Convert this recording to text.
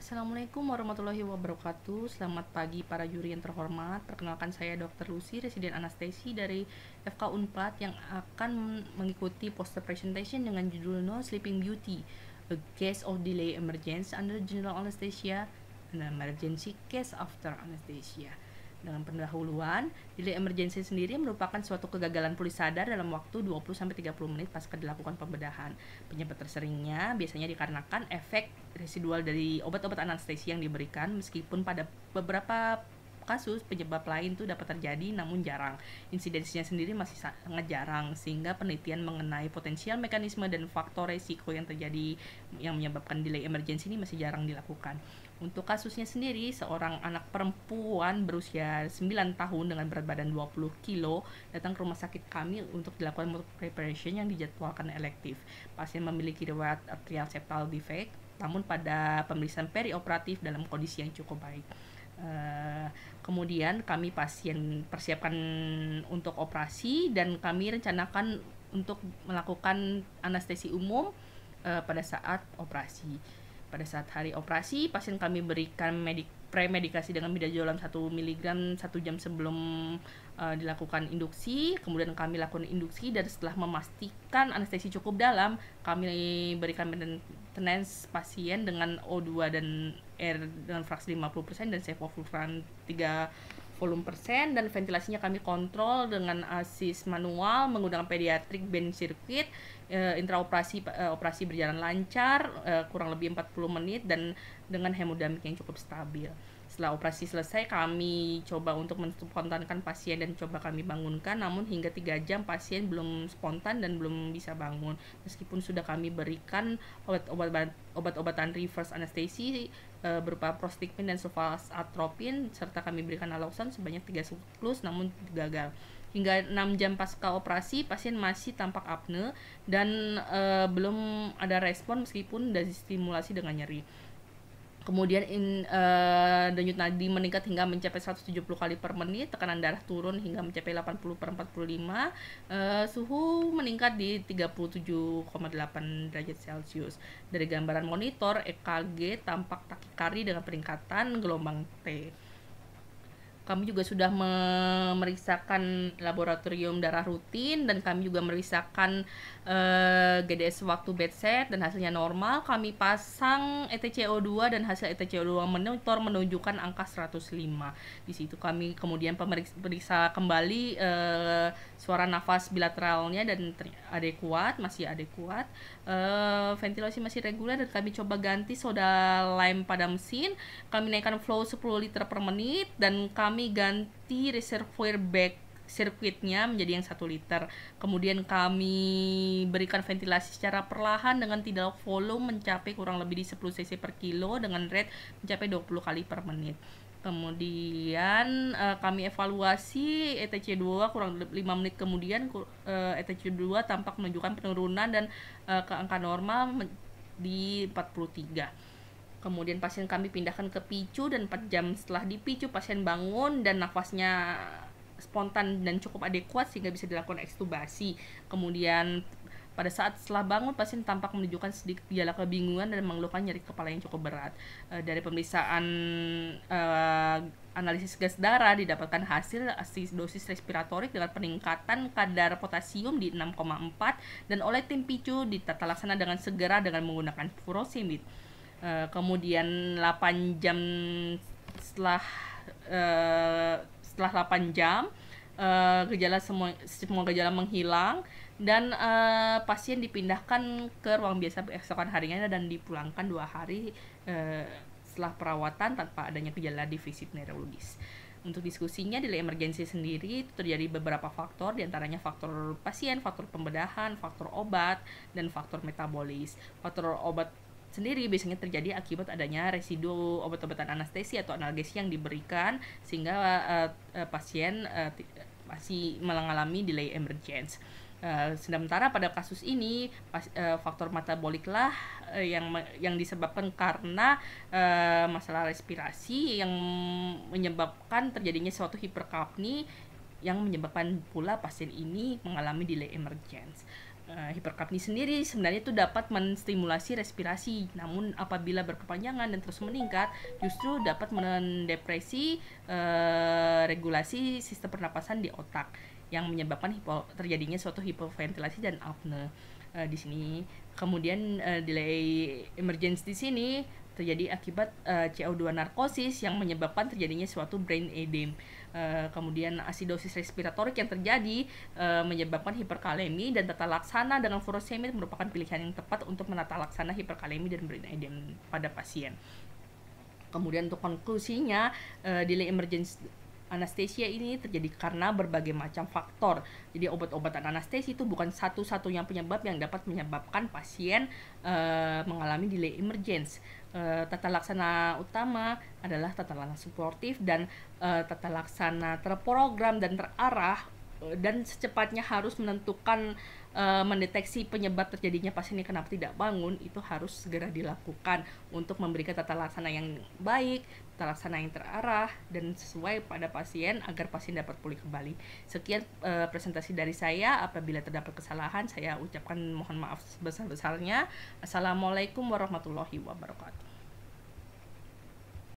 Assalamualaikum warahmatullahi wabarakatuh. Selamat pagi para juri yang terhormat. Perkenalkan saya Dr. Lucy, residen anestesi dari FK Unpad yang akan mengikuti poster presentation dengan judul No Sleeping Beauty, a case of delay emergence under general anesthesia and emergency case after anesthesia. Dengan pendahuluan, delay emergency sendiri merupakan suatu kegagalan pulih sadar dalam waktu 20-30 menit pasca dilakukan pembedahan. Penyebab terseringnya biasanya dikarenakan efek residual dari obat-obat anestesi yang diberikan, meskipun pada beberapa kasus penyebab lain itu dapat terjadi namun jarang. Insidensinya sendiri masih sangat jarang, sehingga penelitian mengenai potensial mekanisme dan faktor resiko yang terjadi yang menyebabkan delay emergency ini masih jarang dilakukan. Untuk kasusnya sendiri, seorang anak perempuan berusia 9 tahun dengan berat badan 20 kilo datang ke rumah sakit kami untuk dilakukan motor preparation yang dijadwalkan elektif. Pasien memiliki riwayat atrial septal defect, namun pada pemeriksaan perioperatif dalam kondisi yang cukup baik. Kemudian kami pasien persiapkan untuk operasi dan kami rencanakan untuk melakukan anestesi umum pada saat operasi. Pada saat hari operasi, pasien kami berikan premedikasi dengan midazolam 1 mg 1 jam sebelum dilakukan induksi. Kemudian kami lakukan induksi dan setelah memastikan anestesi cukup dalam, kami berikan maintenance pasien dengan O2 dan R dengan fraksi 50% dan sevoflurane 3 volume persen, dan ventilasinya kami kontrol dengan assist manual menggunakan pediatric bench circuit. Intraoperasi operasi berjalan lancar, kurang lebih 40 menit dan dengan hemodinamik yang cukup stabil. Setelah operasi selesai, kami coba untuk menspontankan pasien dan coba kami bangunkan, namun hingga 3 jam pasien belum spontan dan belum bisa bangun. Meskipun sudah kami berikan obat-obatan reverse anestesi berupa prostigmin dan sulfasatropin, serta kami berikan naloxone sebanyak 3 siklus, namun gagal. Hingga 6 jam pasca operasi, pasien masih tampak apne dan belum ada respon meskipun distimulasi dengan nyeri. Kemudian denyut nadi meningkat hingga mencapai 170 kali per menit, tekanan darah turun hingga mencapai 80/45, suhu meningkat di 37,8 derajat Celcius. Dari gambaran monitor EKG tampak takikari dengan peningkatan gelombang T. Kami juga sudah memeriksakan laboratorium darah rutin dan kami juga memeriksakan GDS waktu bedside dan hasilnya normal. Kami pasang ETCO2 dan hasil ETCO2 monitor menunjukkan angka 105. Di situ kami kemudian periksa kembali suara nafas bilateralnya dan masih adekuat. Ventilasi masih reguler dan kami coba ganti soda lime pada mesin. Kami naikkan flow 10 liter per menit dan kami ganti reservoir back sirkuitnya menjadi yang 1 liter. Kemudian kami berikan ventilasi secara perlahan dengan tidak volume mencapai kurang lebih di 10 cc per kilo dengan rate mencapai 20 kali per menit. Kemudian kami evaluasi ETC2 kurang lebih 5 menit kemudian ETC2 tampak menunjukkan penurunan dan ke angka normal di 43. Kemudian pasien kami pindahkan ke PICU dan 4 jam setelah dipicu pasien bangun dan nafasnya spontan dan cukup adekuat sehingga bisa dilakukan ekstubasi. Kemudian pada saat setelah bangun, pasien tampak menunjukkan sedikit gejala kebingungan dan mengeluhkan nyeri kepala yang cukup berat. Dari pemeriksaan analisis gas darah didapatkan hasil dosis respiratorik dengan peningkatan kadar potasium di 6,4 dan oleh tim PICU ditata laksana dengan segera dengan menggunakan furosemid. Kemudian 8 jam setelah 8 jam semua gejala menghilang dan pasien dipindahkan ke ruang biasa keesokan harinya dan dipulangkan 2 hari setelah perawatan tanpa adanya gejala defisit neurologis. Untuk diskusinya, delay emergency sendiri terjadi beberapa faktor, diantaranya faktor pasien, faktor pembedahan, faktor obat, dan faktor metabolis. Faktor obat sendiri biasanya terjadi akibat adanya residu obat-obatan anestesi atau analgesi yang diberikan sehingga pasien masih mengalami delay emergence. Sementara pada kasus ini faktor metabolik lah yang disebabkan karena masalah respirasi yang menyebabkan terjadinya suatu hiperkapni yang menyebabkan pula pasien ini mengalami delay emergence. Hiperkapni sendiri sebenarnya itu dapat menstimulasi respirasi, namun apabila berkepanjangan dan terus meningkat, justru dapat mendepresi regulasi sistem pernapasan di otak yang menyebabkan terjadinya suatu hipoventilasi dan apne di sini. Kemudian delay emergence di sini terjadi akibat CO2 narkosis yang menyebabkan terjadinya suatu brain edema. Kemudian asidosis respiratorik yang terjadi menyebabkan hiperkalemi, dan tata laksana dengan furosemid merupakan pilihan yang tepat untuk menata laksana hiperkalemi dan brain edema pada pasien. Kemudian untuk konklusinya, delay emergence anestesia ini terjadi karena berbagai macam faktor. Jadi obat-obatan anestesi itu bukan satu-satunya penyebab yang dapat menyebabkan pasien mengalami delay emergence. Tata laksana utama adalah tata laksana suportif dan tata laksana terprogram dan terarah, dan secepatnya harus menentukan mendeteksi penyebab terjadinya pasien yang kenapa tidak bangun. Itu harus segera dilakukan untuk memberikan tata laksana yang baik, tata laksana yang terarah dan sesuai pada pasien agar pasien dapat pulih kembali. Sekian presentasi dari saya. Apabila terdapat kesalahan, saya ucapkan mohon maaf sebesar-besarnya. Assalamualaikum warahmatullahi wabarakatuh.